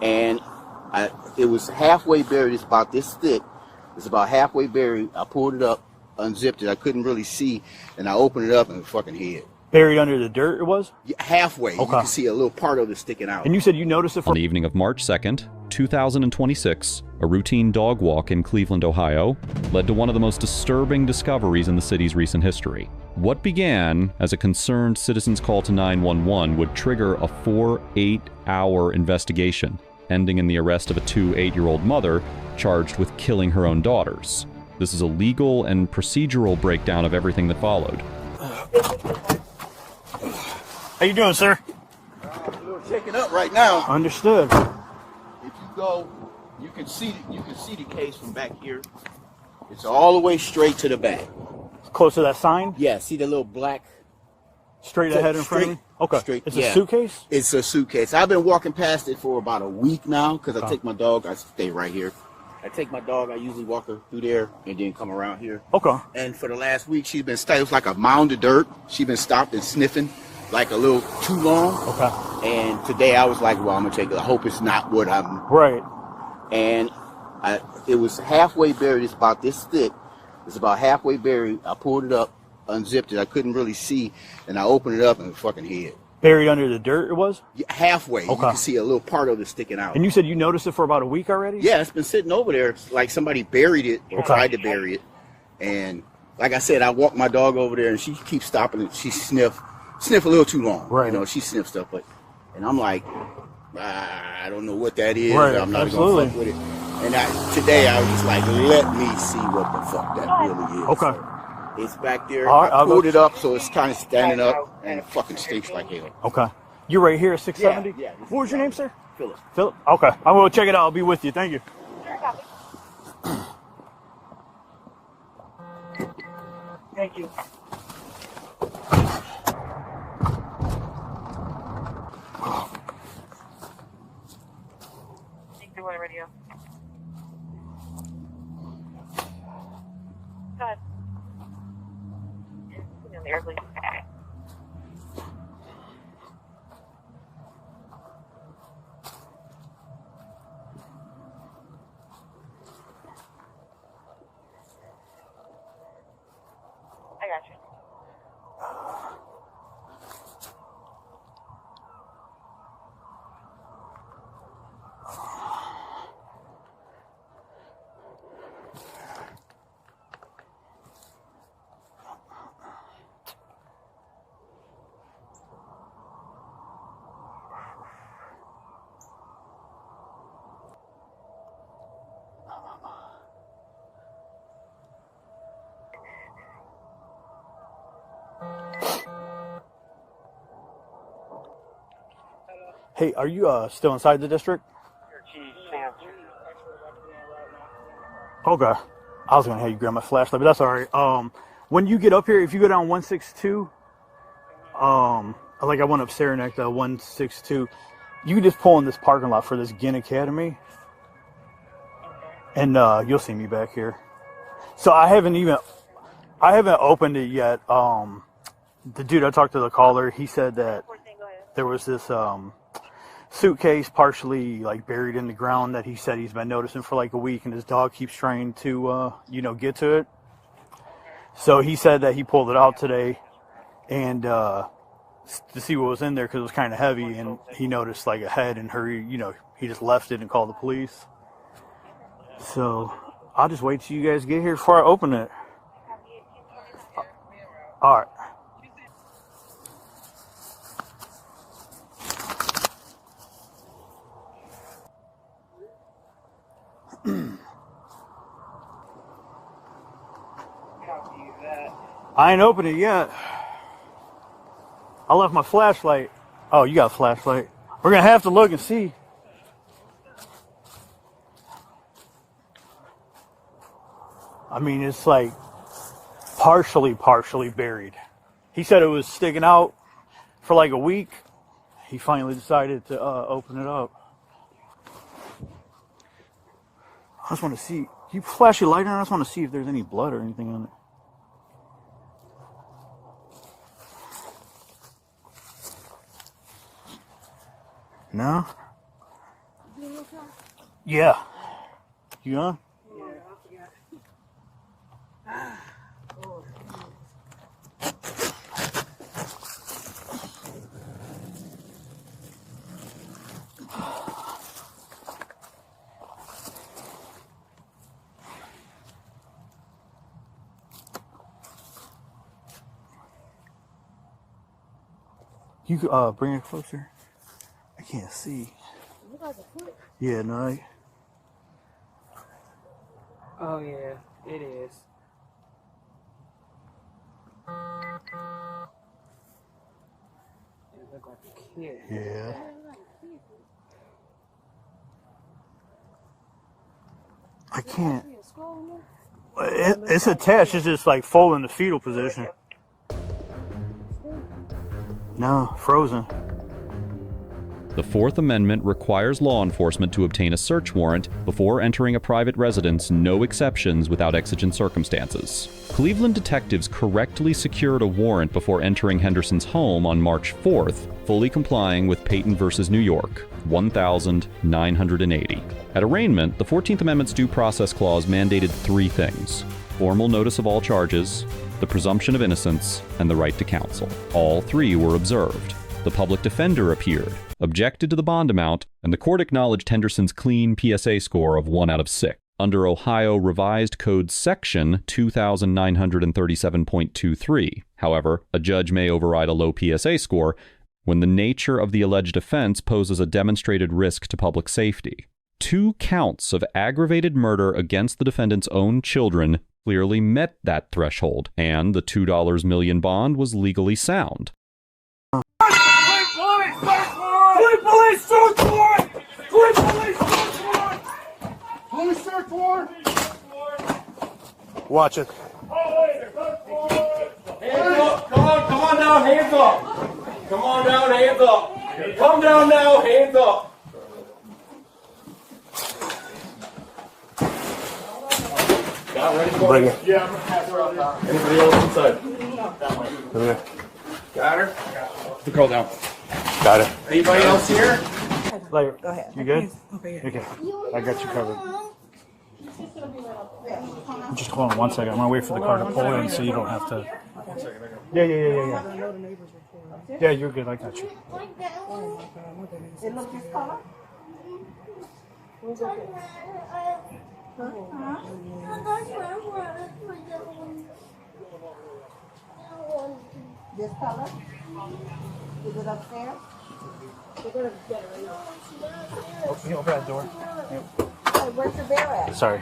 and it was halfway buried. It's about this thick. It's about halfway buried. I pulled it up, unzipped it. I couldn't really see, and I opened it up and fucking hid. Buried under the dirt it was? Yeah, halfway. Okay. You can see a little part of it sticking out. And you said you noticed it On the evening of March 2nd, 2026, a routine dog walk in Cleveland, Ohio, led to one of the most disturbing discoveries in the city's recent history. What began as a concerned citizen's call to 911 would trigger a 8-hour investigation, ending in the arrest of a 8-year-old mother charged with killing her own daughters. This is a legal and procedural breakdown of everything that followed. How you doing, sir? We're checking up right now. Understood. If you go, you can see the case from back here. It's all the way straight to the back. Close to that sign? Yeah, see the little black... Straight ahead in front of me? Okay. Straight, it's a suitcase? It's a suitcase. I've been walking past it for about a week now because I take my dog. I stay right here. I take my dog. I usually walk her through there and then come around here. Okay. And for the last week, she's been it was like a mound of dirt. She's been stopped and sniffing like a little too long. Okay. And today I was like, well, I'm going to take it. I hope it's not what I'm... Right. And it was halfway buried. It's about this thick. It's about halfway buried. I pulled it up, unzipped it. I couldn't really see, and I opened it up and fucking hid. Buried under the dirt it was? Yeah, halfway. Okay. You can see a little part of it sticking out. And you said you noticed it for about a week already? Yeah, it's been sitting over there. It's like somebody buried it or tried to bury it. And like I said, I walk my dog over there and she keeps stopping and she sniff a little too long. Right. You know, she sniffs stuff, and I'm like, I don't know what that is. Right. I'm not going to fuck with it. And today I was just like, let me see what the fuck that really is. Okay. So it's back there. All right, I pulled it up so it's kind of standing up, and it fucking stinks like hell. Okay. You're right here at 670? Yeah. What was your name, sir? Philip. Philip? Okay. I will check it out. I'll be with you. Thank you. Thank you. Radio. Go ahead. On the air, please. I got you. Hey, are you still inside the district? Okay. I was going to have you grab my flashlight, but that's all right. When you get up here, if you go down 162, like I went up Saranac to 162, you can just pull in this parking lot for this Ginn Academy, and you'll see me back here. So I haven't opened it yet. The dude I talked to, the caller, he said that there was this suitcase partially like buried in the ground that he said he's been noticing for like a week, and his dog keeps trying to get to it. So he said that he pulled it out today and to see what was in there because it was kind of heavy, and he noticed like a head and hurry, he just left it and called the police. So I'll just wait till you guys get here before I open it. All right. I ain't opened it yet. I left my flashlight. Oh, you got a flashlight. We're going to have to look and see. I mean, it's like partially buried. He said it was sticking out for like a week. He finally decided to open it up. I just want to see. You flash your light on? I just want to see if there's any blood or anything on it. No? Yeah. You on? Yeah, I forgot. You bring it closer. I can't see. Yeah, no. Oh yeah, it is. It looked like a kid. Yeah. I can't. It's attached. It's just like full in the fetal position. No, frozen. The Fourth Amendment requires law enforcement to obtain a search warrant before entering a private residence, no exceptions without exigent circumstances. Cleveland detectives correctly secured a warrant before entering Henderson's home on March 4th, fully complying with Payton v. New York, 1980. At arraignment, the 14th Amendment's Due Process Clause mandated three things: formal notice of all charges, the presumption of innocence, and the right to counsel. All three were observed. The public defender appeared, objected to the bond amount, and the court acknowledged Henderson's clean PSA score of 1 out of 6. Under Ohio Revised Code Section 2937.23, however, a judge may override a low PSA score when the nature of the alleged offense poses a demonstrated risk to public safety. 2 counts of aggravated murder against the defendant's own children clearly met that threshold, and the $2 million bond was legally sound. Police search warrant! Police search warrant! Police search warrant! Watch it. Hands up! Come on down, hands up! Come on down, hands up! Come down now, hands up! Bring it. Yeah, I'm gonna pass her out. Anybody else inside? Got her? Put the girl down. Got it. Anybody else here? Later. Go ahead. You good? Okay. Okay. I got you covered. Just hold on one second. I'm gonna wait for the car to pull in so you don't have to. Yeah. Yeah, you're good. I got you. It looks this color? This color? Is it upstairs? Open that door. Yep. Hey, where's your bear at? Sorry.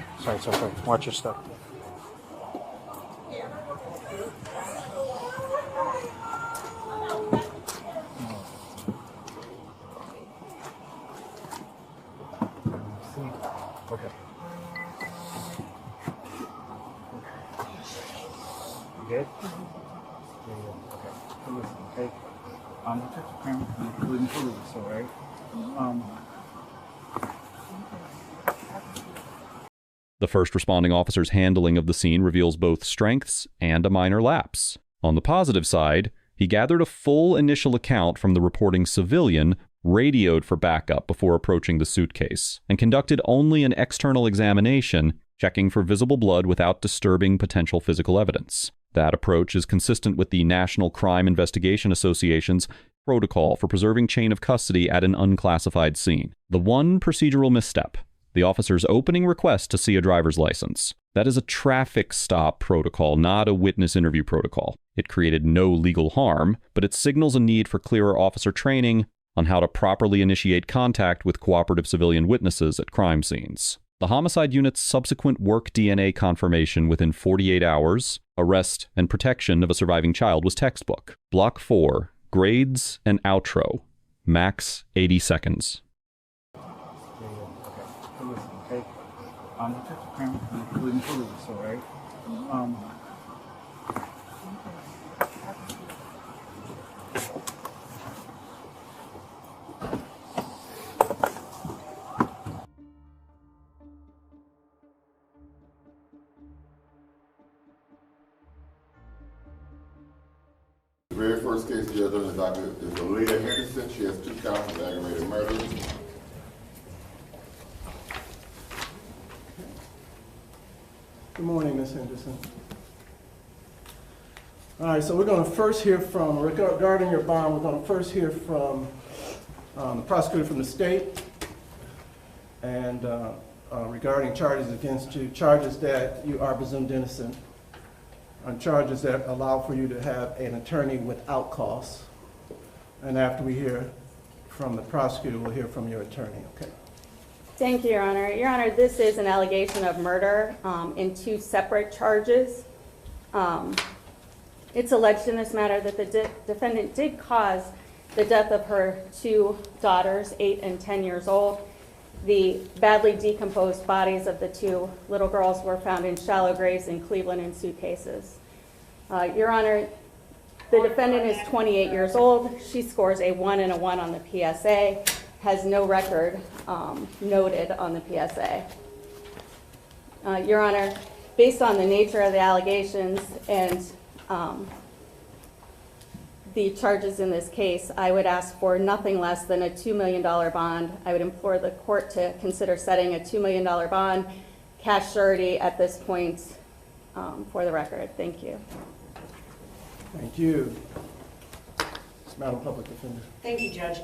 Watch your stuff. Okay. You good? Okay. Protect the crown, including police, all right? The first responding officer's handling of the scene reveals both strengths and a minor lapse. On the positive side, he gathered a full initial account from the reporting civilian, radioed for backup before approaching the suitcase, and conducted only an external examination, checking for visible blood without disturbing potential physical evidence. That approach is consistent with the National Crime Investigation Association's protocol for preserving chain of custody at an unclassified scene. The one procedural misstep: the officer's opening request to see a driver's license. That is a traffic stop protocol, not a witness interview protocol. It created no legal harm, but it signals a need for clearer officer training on how to properly initiate contact with cooperative civilian witnesses at crime scenes. The homicide unit's subsequent work DNA confirmation within 48 hours, arrest and protection of a surviving child was textbook. Block 4, grades and outro, max 80 seconds. Okay. Protect the crown, including police, all right? The very first case the judge on the docket is Aliyah Henderson. She has 2 counts of aggravated murder. Good morning, Ms. Henderson. All right, so we're going to first hear from, regarding your bond, we're going to first hear from the prosecutor from the state and regarding charges against you, charges that you are presumed innocent, and charges that allow for you to have an attorney without cost. And after we hear from the prosecutor, we'll hear from your attorney, okay? Thank you, Your Honor. Your Honor, this is an allegation of murder in two separate charges. It's alleged in this matter that the defendant did cause the death of her two daughters, 8 and 10 years old. The badly decomposed bodies of the two little girls were found in shallow graves in Cleveland in suitcases. Your Honor, the defendant is 28 years old. She scores a 1 and a 1 on the PSA, has no record noted on the PSA. Your Honor, based on the nature of the allegations and the charges in this case, I would ask for nothing less than a $2 million bond. I would implore the court to consider setting a $2 million bond, cash surety at this point, for the record. Thank you. Thank you. Madam Public Defender. Thank you, Judge.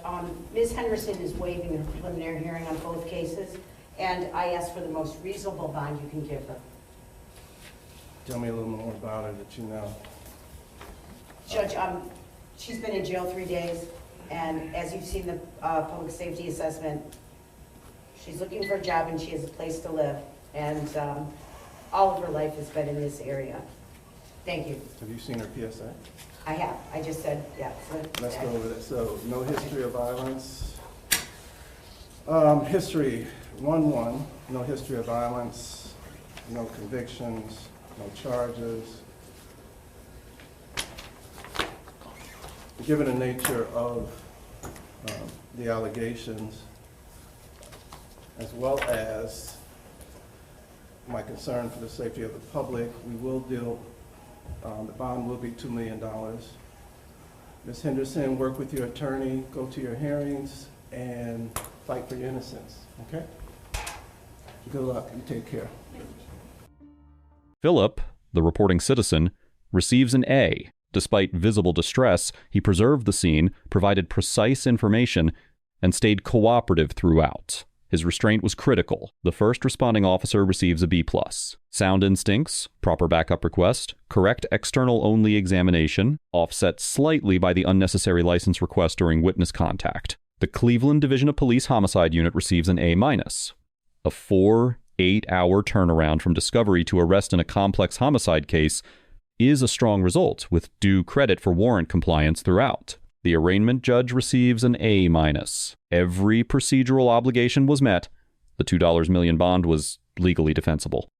Ms. Henderson is waiving her preliminary hearing on both cases, and I ask for the most reasonable bond you can give her. Tell me a little more about her that you know. Judge, she's been in jail 3 days, and as you've seen the public safety assessment, she's looking for a job and she has a place to live, and all of her life has been in this area. Thank you. Have you seen her PSA? I have. I just said, yeah. Let's go over that. So, no history of violence. History, 1-1, no history of violence, no convictions, no charges. Given the nature of the allegations, as well as my concern for the safety of the public, we will deal, the bond will be $2 million. Ms. Henderson, work with your attorney, go to your hearings, and fight for your innocence, okay? Good luck, you take care. Philip, the reporting citizen, receives an A. Despite visible distress, he preserved the scene, provided precise information, and stayed cooperative throughout. His restraint was critical. The first responding officer receives a B+. Sound instincts, proper backup request, correct external-only examination, offset slightly by the unnecessary license request during witness contact. The Cleveland Division of Police Homicide Unit receives an A-. A 4-8-hour turnaround from discovery to arrest in a complex homicide case is a strong result, with due credit for warrant compliance throughout. The arraignment judge receives an A-. Every procedural obligation was met. The $2 million bond was legally defensible.